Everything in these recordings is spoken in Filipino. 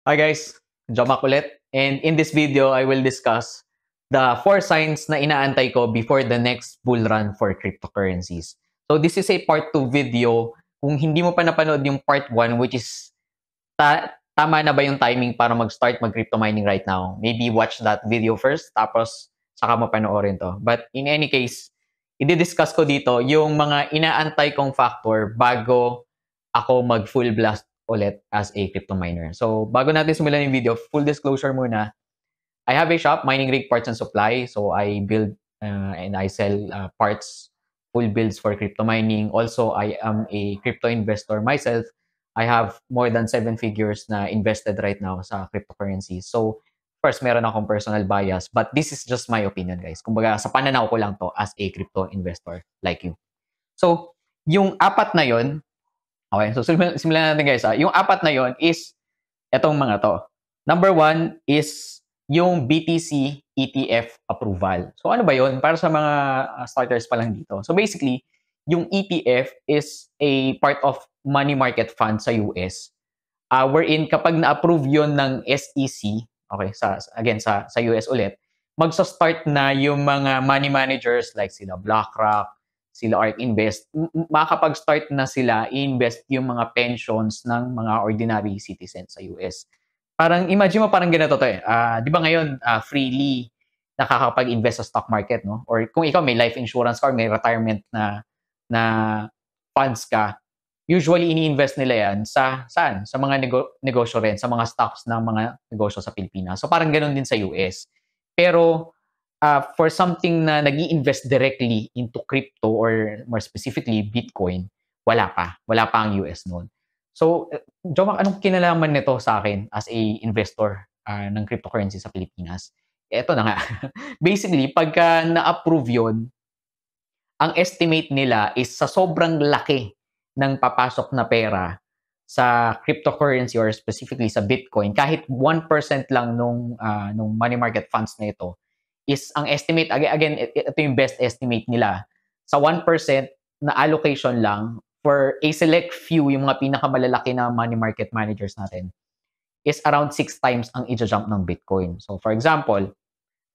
Hi guys, Jomak ulit. And in this video, I will discuss the 4 signs na inaantay ko before the next bull run for cryptocurrencies. So this is a part 2 video. Kung hindi mo pa napanood yung part 1, which is tama na ba yung timing para mag-start mag-crypto mining right now, maybe watch that video first, tapos saka mo panoorin to. But in any case, i-discuss ko dito yung mga inaantay kong factor bago ako mag-full blast ulit as a crypto miner. So, bago natin simulan yung video, full disclosure muna, I have a shop, Mining Rig Parts and Supply. So, I build and I sell parts, full builds for crypto mining. Also, I am a crypto investor myself. I have more than 7 figures na invested right now sa cryptocurrency. So, first, meron akong personal bias, but this is just my opinion, guys. Kumbaga, sa pananaw ko lang to as a crypto investor like you. So, yung apat na yon. Okay, so simulan natin guys. Yung apat na yon is etong mga to. Number 1 is yung BTC ETF approval. So ano ba yon? Para sa mga starters pa lang dito. So basically, yung ETF is a part of money market fund sa US. Wherein kapag na-approve yon ng SEC, okay, sa US ulit, magsa-start na yung mga money managers like sila BlackRock, sila ARK Invest, makakapag-start na sila i-invest yung mga pensions ng mga ordinary citizens sa US. Parang imagine mo parang ganito to eh. 'Di ba ngayon freely nakakapag-invest sa stock market, no? Or kung ikaw may life insurance ka or may retirement na funds ka, usually ini-invest nila yan sa saan? Sa mga negosyo rin, sa mga stocks ng mga negosyo sa Pilipinas. So parang ganoon din sa US. Pero for something na nag-i-invest directly into crypto or more specifically Bitcoin, wala pa. Wala pa ang US noon. So, Jomak, anong kinalaman nito sa akin as a investor ng cryptocurrency sa Pilipinas? Ito na nga. Basically, pagka na-approve yon, ang estimate nila is sa sobrang laki ng papasok na pera sa cryptocurrency or specifically sa Bitcoin, kahit 1% lang nung money market funds na ito, is ang estimate, again, ito yung best estimate nila, sa 1% na allocation lang for a select few, yung mga pinakamalalaki na money market managers natin, is around 6 times ang i-jump ng Bitcoin. So, for example,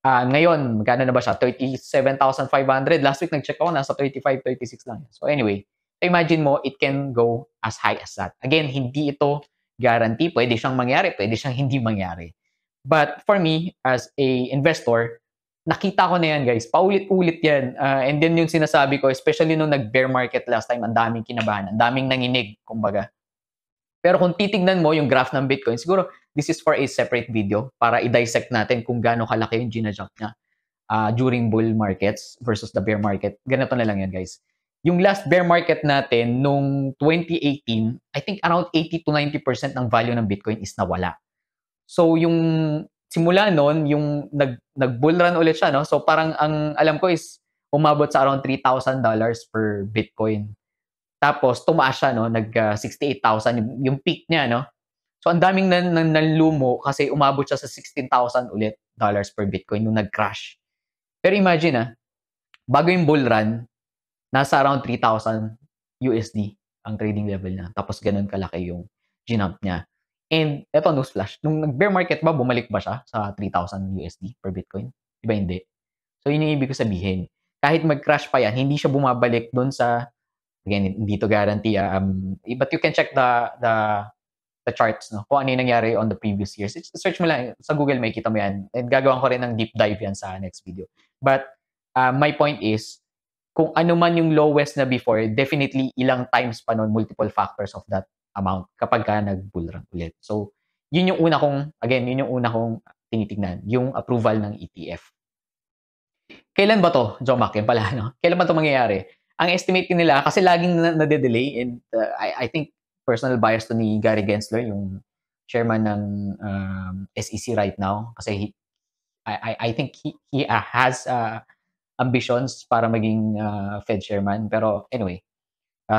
ngayon, magkano na ba siya? 37,500. Last week, nag-check ako, nasa 35, 36 lang. So anyway, imagine mo, it can go as high as that. Again, hindi ito guarantee. Pwede siyang mangyari, pwede siyang hindi mangyari. But for me, as a investor, nakita ko na yan, guys. Paulit-ulit yan. And then yung sinasabi ko, especially nung nag-bear market last time, ang daming kinabahan, ang daming nanginig, kumbaga. Pero kung titignan mo yung graph ng Bitcoin, siguro this is for a separate video para i-dissect natin kung gaano kalaki yung gina-jump niya during bull markets versus the bear market. Ganito na lang yan, guys. Yung last bear market natin nung 2018, I think around 80 to 90% ng value ng Bitcoin is nawala. So yung simula noon, yung nag-bull run ulit siya, no? So parang ang alam ko is umabot sa around $3,000 per Bitcoin. Tapos tumaas siya, no, nag 68,000 yung peak niya, no. So ang daming nanlumo kasi umabot siya sa 16,000 ulit dollars per Bitcoin nung nag-crash. Pero imagine bago yung bull run, nasa around 3,000 USD ang trading level niya. Tapos ganun kalaki yung ginump niya. And eto newsflash, nung nag-bear market ba, bumalik ba siya sa 3,000 USD per Bitcoin? Di ba hindi? So yun yung ibig ko sabihin. Kahit mag-crash pa yan, hindi siya bumabalik doon sa, again, hindi to guarantee, but you can check the charts, no? Kung ano yung nangyari on the previous years. Search mo lang sa Google, may kita mo yan. And gagawin ko rin ng deep dive yan sa next video. But my point is, kung ano man yung lowest na before, definitely ilang times pa nun, multiple factors of that amount kapag ka nag-bull run ulit. So, yun yung una kong tinitignan, yung approval ng ETF. Kailan ba to, Jomac? Yan pala, no? Kailan ba to mangyayari? Ang estimate nila, kasi laging nade-delay, and I think personal bias to ni Gary Gensler, yung chairman ng SEC right now, kasi I think he has ambitions para maging Fed chairman. Pero anyway,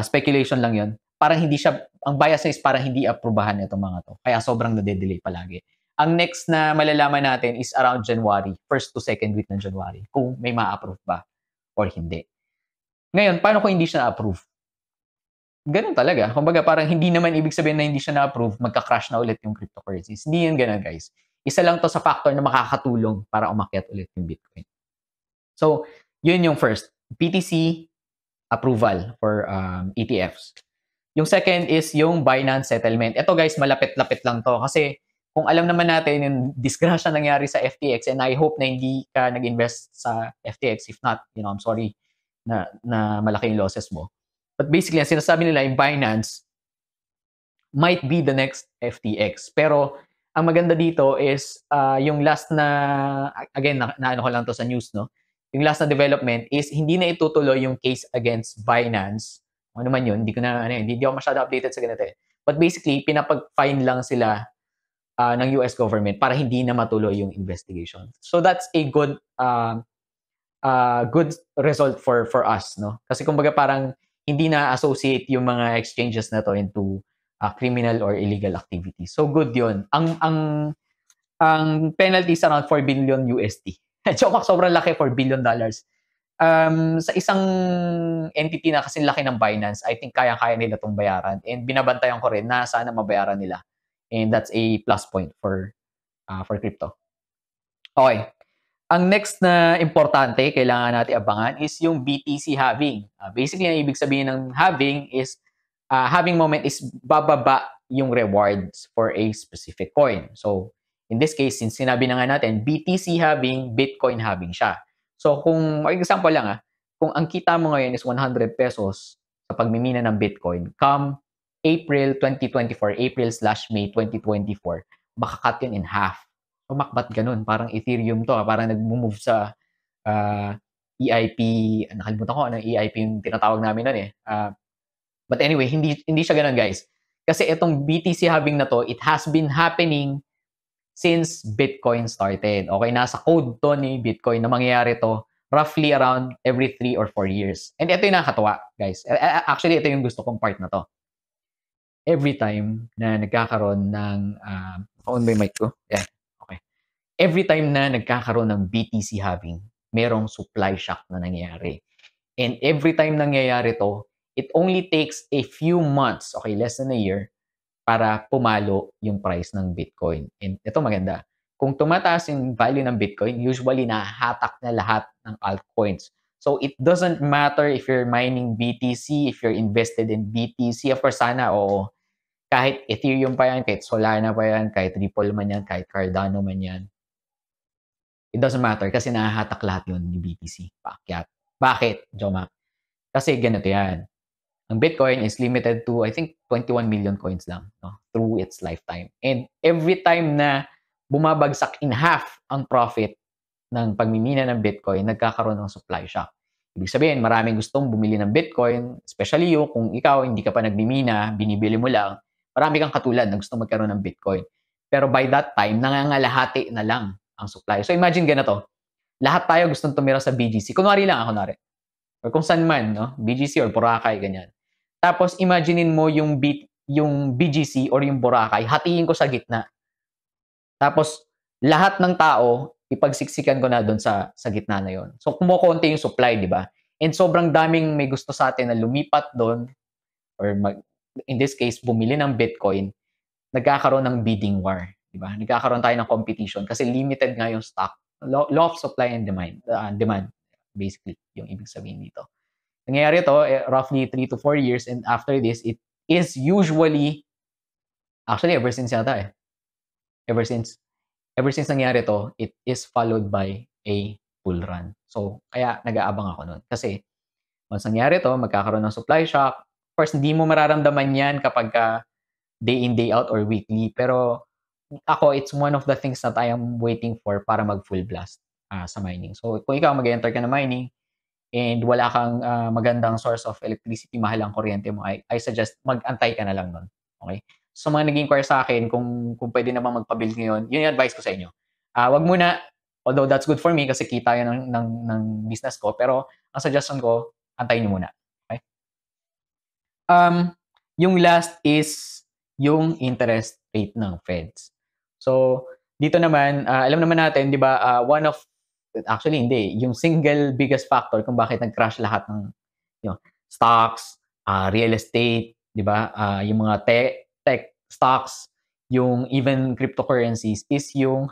speculation lang yun. Parang hindi siya, ang bias is parang hindi aprubahan itong mga to. Kaya sobrang nade-delay palagi. Ang next na malalaman natin is around January, first to second week ng January, kung may ma-approve ba or hindi. Ngayon, paano kung hindi siya na-approve? ganun talaga. Kumbaga parang hindi naman ibig sabihin na hindi siya na-approve, magka-crash na ulit yung cryptocurrencies. Hindi yan ganun, guys. Isa lang to sa factor na makakatulong para umakyat ulit yung Bitcoin. So, yun yung first. BTC approval for ETFs. Yung second is yung Binance settlement. Ito guys, malapit-lapit lang to kasi kung alam naman natin yung disgrasya nangyari sa FTX, and I hope na hindi ka nag-invest sa FTX. If not, I'm sorry na malaki yung losses mo. But basically, ang sinasabi nila yung Binance might be the next FTX. Pero ang maganda dito is yung last na, again, naano ko lang to sa news, no? Yung last na development is hindi na itutuloy yung case against Binance. Ano man yun, hindi ako masyado updated sa ganito eh. But basically, pinapag-fine lang sila ng US government para hindi na matuloy yung investigation. So that's a good good result for us, no? Kasi kumbaga parang hindi na associate yung mga exchanges na to into criminal or illegal activity. So good 'yun. Ang penalty is around 4 billion USD. Sobrang laki, $4 billion. Sa isang entity na kasing laki ng Binance, I think kaya-kaya nila itong bayaran. And binabantayan ko rin na sana mabayaran nila. And that's a plus point for crypto. Okay. Ang next na importante, kailangan natin abangan is yung BTC halving. Basically, ang ibig sabihin ng halving is, halving moment is bababa yung rewards for a specific coin. So, in this case, since sinabi na nga natin, BTC halving, Bitcoin halving siya. So, kung, example lang kung ang kita mo ngayon is 100 pesos sa pagmimina ng Bitcoin, come April 2024, April/May 2024, makakat yun in half. Pumakbat ganun. Parang Ethereum to. Parang nag-move sa EIP. Nakalimutan ko anong EIP yung tinatawag namin nun eh. But anyway, hindi siya ganun, guys. Kasi itong BTC halving na to, it has been happening since Bitcoin started. Okay, nasa code to ni Bitcoin na mangyayari to roughly around every 3 or 4 years. And ito yung nakakatuwa, guys. Actually, ito yung gusto kong part na to. Every time na nagkakaroon ng... on by mic ko? Yeah. Every time na nagkakaroon ng BTC halving, merong supply shock na nangyayari. And every time nangyayari to, it only takes a few months, okay, less than a year, para pumalo yung price ng Bitcoin. And ito maganda. Kung tumataas yung value ng Bitcoin, usually nahahatak na lahat ng altcoins. So it doesn't matter if you're mining BTC, if you're invested in BTC, of course sana, oo. Kahit Ethereum pa yan, kahit Solana pa yan, kahit Ripple man yan, kahit Cardano man yan. It doesn't matter kasi nahahatak lahat yun ni BTC. Paakyat. Bakit, Jomak? Kasi ganito yan. Ang Bitcoin is limited to, I think, 21 million coins lang, no? Through its lifetime. And every time na bumabagsak in half ang profit ng pagmimina ng Bitcoin, nagkakaroon ng supply shock. Ibig sabihin, maraming gustong bumili ng Bitcoin, especially you, kung ikaw hindi ka pa nagmimina, binibili mo lang, marami kang katulad na gustong magkaroon ng Bitcoin. Pero by that time, nangangalahati na lang ang supply. So imagine ganito, lahat tayo gustong tumira sa BGC. Kunwari lang, kunwari. Or kung saan man, no? BGC or Boracay, ganyan. Tapos imaginein mo yung BGC or yung Boracay, hatiin ko sa gitna. Tapos lahat ng tao, ipagsiksikan ko na doon sa gitna na yon. So kumukonti yung supply, di ba? And sobrang daming may gusto sa atin na lumipat doon or in this case, bumili ng Bitcoin, nagkakaroon ng bidding war. Diba? Nagkakaroon tayo ng competition kasi limited nga yung stock. Law of supply and demand, basically, yung ibig sabihin dito. Nangyayari to roughly 3 to 4 years, and after this, it is usually, actually ever since ever since nangyari to, it is followed by a bull run. So, kaya nag-aabang ako nun. Kasi, once nangyari to, magkakaroon ng supply shock. First, hindi mo mararamdaman yan kapag day in, day out or weekly. Pero, ako, it's one of the things that I am waiting for para mag-full blast sa mining. So, kung ikaw mag-enter ka na mining and wala kang magandang source of electricity, mahal ang kuryente mo, I suggest mag-antay ka na lang nun. Okay? So, mga nag-inquire sa akin kung pwede naman magpa-build ngayon, yun yung advice ko sa inyo. Wag muna, although that's good for me kasi kita yun ng business ko, pero ang suggestion ko, antayin nyo muna. Okay? Yung last is yung interest rate ng Feds. So, dito naman, alam naman natin, di ba, actually hindi, yung single biggest factor kung bakit nag-crash lahat ng stocks, real estate, 'di ba? Yung mga tech stocks, yung even cryptocurrencies is yung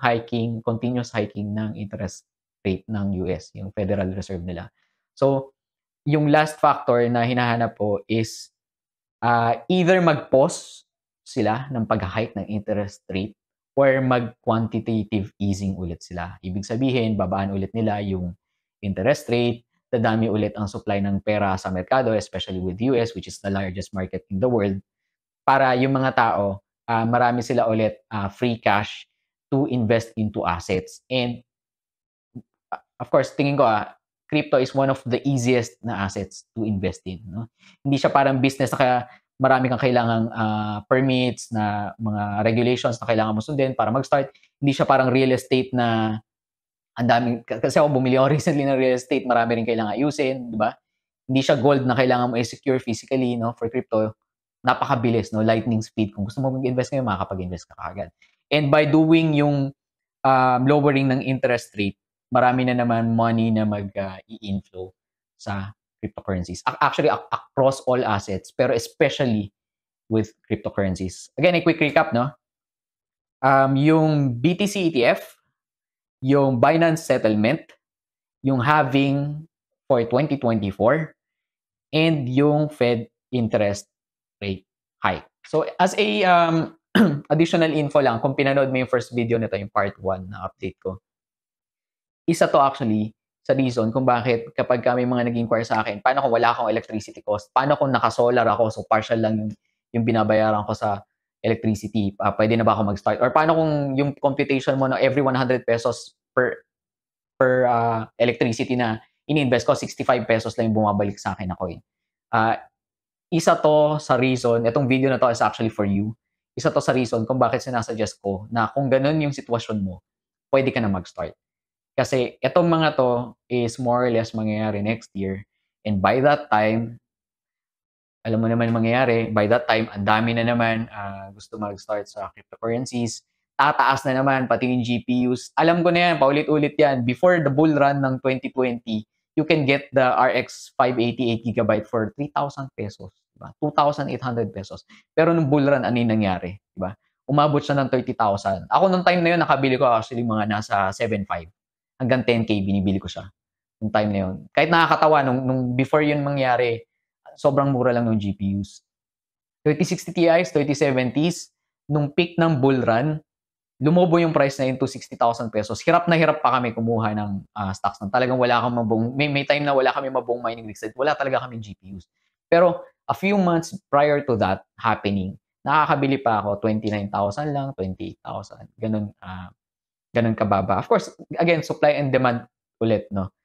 continuous hiking ng interest rate ng US, yung Federal Reserve nila. So, yung last factor na hinahanap ko is either mag-pause sila ng pag-hike ng interest rate or mag-quantitative easing ulit sila. Ibig sabihin, babaan ulit nila yung interest rate, dadami ulit ang supply ng pera sa merkado, especially with US, which is the largest market in the world, para yung mga tao, marami sila ulit free cash to invest into assets. And of course, tingin ko crypto is one of the easiest na assets to invest in. No? Hindi siya parang business na kaya marami kang kailangang permits, na mga regulations na kailangan mo sundin para mag-start. Hindi siya parang real estate na ang daming, kasi ako bumili ako recently ng real estate, marami rin kailangan ayusin, di ba? Hindi siya gold na kailangan mo i-secure physically, no? For crypto, napakabilis, no? Lightning speed. Kung gusto mo mag-invest ngayon, makakapag-invest ka agad. And by doing yung lowering ng interest rate, marami na naman money na mag-i-inflow sa cryptocurrencies. Actually, across all assets, pero especially with cryptocurrencies. Again, a quick recap, no? Yung BTC ETF, yung Binance Settlement, yung halving for 2024, and yung Fed interest rate hike. So, as a additional info lang, kung pinanood mo yung first video nito, yung part 1 na update ko, isa to actually sa reason kung bakit kapag may mga nag-inquire sa akin, paano kung wala akong electricity cost? Paano kung naka-solar ako, so partial lang yung binabayaran ko sa electricity? Pwede na ba ako mag-start? Or paano kung yung computation mo na every 100 pesos per electricity na ini-invest ko, 65 pesos lang yung bumabalik sa akin na coin? Isa to sa reason, itong video na to is actually for you. Isa to sa reason kung bakit sinasuggest ko na kung ganun yung sitwasyon mo, pwede ka na mag-start. Kasi itong mga to is more or less mangyayari next year. And by that time, alam mo naman mangyayari, by that time, ang dami na naman gusto mag-start sa cryptocurrencies. Tataas na naman, pati yung GPUs. Alam ko na yan, paulit-ulit yan. Before the bull run ng 2020, you can get the RX 588GB for 3,000 pesos. Diba? 2,800 pesos. Pero nung bull run, ano yung nangyari? Diba? Umabot siya ng 30,000. Ako nung time na yun, nakabili ko actually mga nasa 7,500. Hanggang 10K binibili ko siya nung time na yun. Kahit nakakatawa, nung before yun mangyari, sobrang mura lang ng GPUs. 3060 Ti's, 3070's, nung peak ng bull run, lumobo yung price na yun to 60,000 pesos. Hirap na hirap pa kami kumuha ng stocks. Talagang wala kang may time na wala kami mabuong mining rigs. Wala talaga kami GPUs. Pero a few months prior to that happening, nakakabili pa ako 29,000 lang, 28,000. Ganun kababa. Of course, again, supply and demand ulit, no?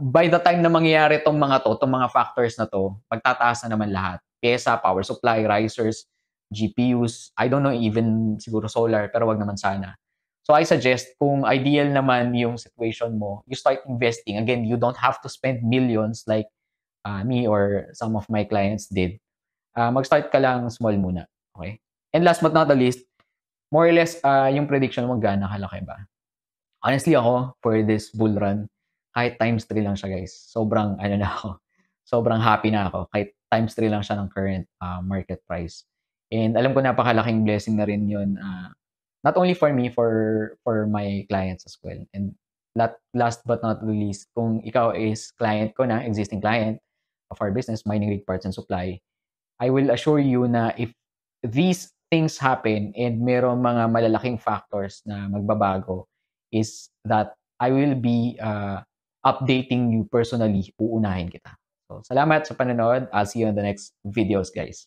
By the time na mangyayari itong mga factors na to, magtataas na naman lahat. Pyesa, power supply, risers, GPUs, I don't know, even siguro solar, pero wag naman sana. So I suggest, kung ideal naman yung situation mo, you start investing. Again, you don't have to spend millions like me or some of my clients did. Mag-start ka lang small muna. Okay? And last but not the least, more or less, yung prediction mo, gaano kalaki ba? Honestly ako, for this bull run, kahit times 3 lang siya, guys. Sobrang, na ako. Sobrang happy na ako. Kahit times 3 lang siya ng current market price. And alam ko napakalaking blessing na rin yun. Not only for me, for my clients as well. And last but not least, kung ikaw is client ko na, existing client of our business, Mining Rig Parts and Supply, I will assure you na if these things happen and meron mga malalaking factors na magbabago, is that I will be updating you personally. Uunahin kita. So, salamat sa panonood. I'll see you in the next videos, guys.